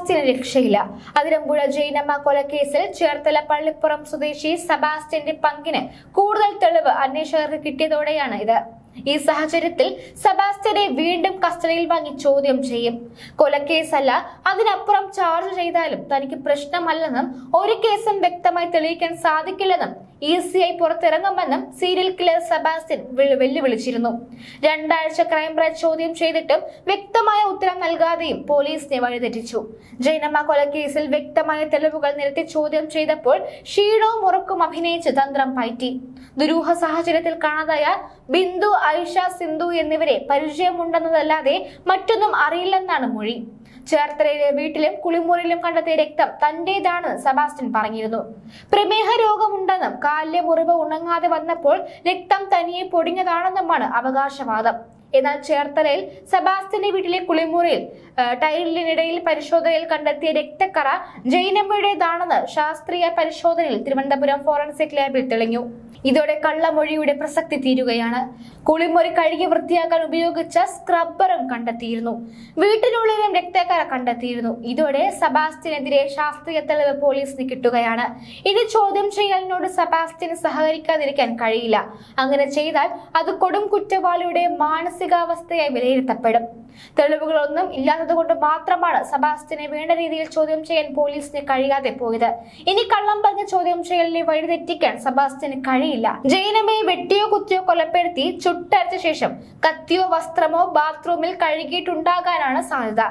സെബാസ്റ്റ്യന് രക്ഷയില്ല. അതിരമ്പുഴ ജൈനമ്മ കൊലക്കേസിൽ ചേർത്തല പള്ളിപ്പുറം സ്വദേശി സെബാസ്റ്റ്യന്റെ പങ്കിന് കൂടുതൽ തെളിവ് അന്വേഷകർക്ക് കിട്ടിയതോടെയാണ് ഇത്. ഈ സാഹചര്യത്തിൽ സെബാസ്റ്റ്യനെ വീണ്ടും കസ്റ്റഡിയിൽ വാങ്ങി ചോദ്യം ചെയ്യും. കൊലക്കേസല്ല, അതിനപ്പുറം ചാർജ് ചെയ്താലും തനിക്ക് പ്രശ്നമല്ലെന്നും ഒരു കേസും വ്യക്തമായി തെളിയിക്കാൻ സാധിക്കില്ലെന്നും ഈസിയായി പുറത്തിറങ്ങുമെന്നും സീരിയൽ കില്ലർ സെബാസ്റ്റ്യൻ വെല്ലുവിളിച്ചിരുന്നു. 2 ആഴ്ച ക്രൈംബ്രാഞ്ച് ചോദ്യം ചെയ്തിട്ടും വ്യക്തമായ ഉത്തരം നൽകാതെയും പോലീസിനെ വഴിതെറ്റിച്ചു. ജൈനമ്മ കൊലക്കേസിൽ വ്യക്തമായ തെളിവുകൾ നിരത്തി ചോദ്യം ചെയ്തപ്പോൾ ക്ഷീണവും ഉറക്കും അഭിനയിച്ച് തന്ത്രം പയറ്റി. ദുരൂഹ സാഹചര്യത്തിൽ കാണാതായ ബിന്ദു, ഐഷ, സിന്ധു എന്നിവരെ പരിചയമുണ്ടെന്നതല്ലാതെ മറ്റൊന്നും അറിയില്ലെന്നാണ് മൊഴി. ചേർത്തലയിലെ വീട്ടിലും കുളിമുറിയിലും കണ്ടെത്തിയ രക്തം തന്റേതാണെന്ന് സെബാസ്റ്റ്യൻ പറഞ്ഞിരുന്നു. പ്രമേഹ രോഗമുണ്ടെന്നും കാലിലെ മുറിവ് ഉണങ്ങാതെ വന്നപ്പോൾ രക്തം തനിയെ പൊടിഞ്ഞതാണെന്നുമാണ് അവകാശവാദം. എന്നാൽ ചേർത്തലയിൽ സെബാസ്റ്റ്യന്റെ വീട്ടിലെ കുളിമുറിയിൽ ടൈലിനിടയിൽ പരിശോധനയിൽ കണ്ടെത്തിയ രക്തക്കറ ജൈനമ്മയുടേതാണെന്ന് ശാസ്ത്രീയ പരിശോധനയിൽ തിരുവനന്തപുരം ഫോറൻസിക് ലാബിൽ തെളിഞ്ഞു. ഇതോടെ കള്ളമൊഴിയുടെ പ്രസക്തി തീരുകയാണ്. കുളിമുറി കഴുകി വൃത്തിയാക്കാൻ ഉപയോഗിച്ച സ്ക്രബ്ബറും കണ്ടെത്തിയിരുന്നു. വീട്ടിനുള്ളിലും രക്തക്കറ കണ്ടെത്തിയിരുന്നു. ഇതോടെ സെബാസ്റ്റ്യനെതിരെ ശാസ്ത്രീയ തെളിവ് പോലീസിന് കിട്ടുകയാണ്. ഇത് ചോദ്യം ചെയ്യലിനോട് സെബാസ്റ്റ്യന് സഹകരിക്കാതിരിക്കാൻ കഴിയില്ല. അങ്ങനെ ചെയ്താൽ അത് കൊടും കുറ്റവാളിയുടെ മാനസികാവസ്ഥയായി വിലയിരുത്തപ്പെടും. തെളിവുകളൊന്നും ഇല്ലാത്തതുകൊണ്ട് മാത്രമാണ് സെബാസ്റ്റ്യനെ വേണ്ട രീതിയിൽ ചോദ്യം ചെയ്യാൻ പോലീസിന് കഴിയാതെ പോയത്. ഇനി കള്ളം പറഞ്ഞ ചോദ്യം ചെയ്യലിനെ വഴിതെറ്റിക്കാൻ സെബാസ്റ്റ്യന് കഴിയില്ല. ജൈനമ്മയെ വെട്ടിയോ കുത്തിയോ കൊലപ്പെടുത്തി ചുട്ടരച്ച ശേഷം കത്തിയോ വസ്ത്രമോ ബാത്റൂമിൽ കഴുകിയിട്ടുണ്ടാകാനാണ് സാധ്യത.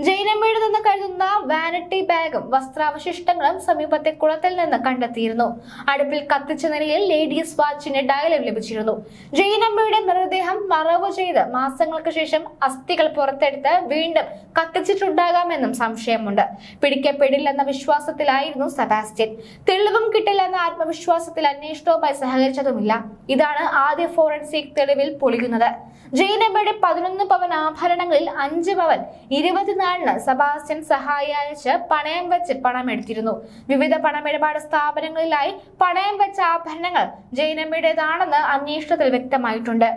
ജൈനമ്മയുടെ നിന്ന് കരുതുന്ന വാനിറ്റി ബാഗും വസ്ത്രാവശിഷ്ടങ്ങളും സമീപത്തെ കുളത്തിൽ നിന്ന് കണ്ടെത്തിയിരുന്നു. അടുപ്പിൽ കത്തിച്ച നിലയിൽ ലേഡീസ് വാച്ചിന് ഡയലും ലഭിച്ചിരുന്നു. ജൈനമ്മയുടെ മൃതദേഹം മറവ് ചെയ്ത് മാസങ്ങൾക്ക് ശേഷം അസ്ഥികൾ പുറത്തെടുത്ത് വീണ്ടും കത്തിച്ചിട്ടുണ്ടാകാമെന്നും സംശയമുണ്ട്. പിടിക്കപ്പെടില്ലെന്ന വിശ്വാസത്തിലായിരുന്നു സെബാസ്റ്റ്യൻ. തെളിവും കിട്ടില്ലെന്ന ആത്മവിശ്വാസത്തിൽ അന്വേഷണവുമായി സഹകരിച്ചതുമില്ല. ഇതാണ് ആദ്യ ഫോറൻസിക് തെളിവിൽ പൊളിയുന്നത്. ജൈനമ്മയുടെ 11 പവൻ ആഭരണങ്ങളിൽ 5 പവൻ 24-ന് സെബാസ്റ്റ്യൻ സഹായി അയച്ച് പണയം വെച്ച് പണമെടുത്തിരുന്നു. വിവിധ പണമിടപാട് സ്ഥാപനങ്ങളിലായി പണയം വെച്ച ആഭരണങ്ങൾ ജൈനമ്മയുടേതാണെന്ന് അന്വേഷണത്തിൽ വ്യക്തമായിട്ടുണ്ട്.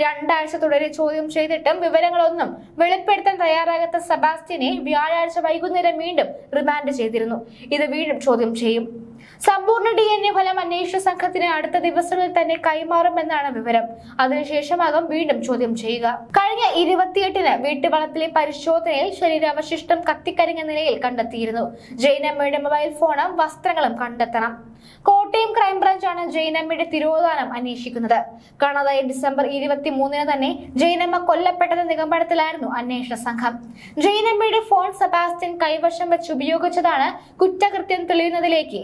2 ആഴ്ച തുടരെ ചോദ്യം ചെയ്തിട്ടും വിവരങ്ങളൊന്നും വെളിപ്പെടുത്താൻ തയ്യാറാകാത്ത സെബാസ്റ്റ്യനെ വ്യാഴാഴ്ച വൈകുന്നേരം വീണ്ടും റിമാൻഡ് ചെയ്തിരുന്നു. ഇത് വീണ്ടും ചോദ്യം ചെയ്യും. സമ്പൂർണ്ണ DNA ഫലം അന്വേഷണ സംഘത്തിന് അടുത്ത ദിവസങ്ങളിൽ തന്നെ കൈമാറുമെന്നാണ് വിവരം. അതിനുശേഷമാകും വീണ്ടും ചോദ്യം ചെയ്യുക. കഴിഞ്ഞ 28-ന് വീട്ടുവളപ്പിലെ പരിശോധനയിൽ ശരീരാവശിഷ്ടം കത്തിക്കരിഞ്ഞ നിലയിൽ കണ്ടെത്തിയിരുന്നു. ജൈനമ്മയുടെ മൊബൈൽ ഫോണും വസ്ത്രങ്ങളും കണ്ടെത്തണം. കോട്ടയം ക്രൈംബ്രാഞ്ചാണ് ജൈനമ്മയുടെ തിരോധാനം അന്വേഷിക്കുന്നത്. കാണാതായ ഡിസംബർ 23-ന് തന്നെ ജൈനമ്മ കൊല്ലപ്പെട്ടത് നിഗമനത്തിലായിരുന്നു അന്വേഷണ സംഘം. ജൈനമ്മയുടെ ഫോൺ സെബാസ്റ്റ്യൻ കൈവശം വെച്ച് ഉപയോഗിച്ചതാണ് കുറ്റകൃത്യം തെളിയുന്നതിലേക്ക്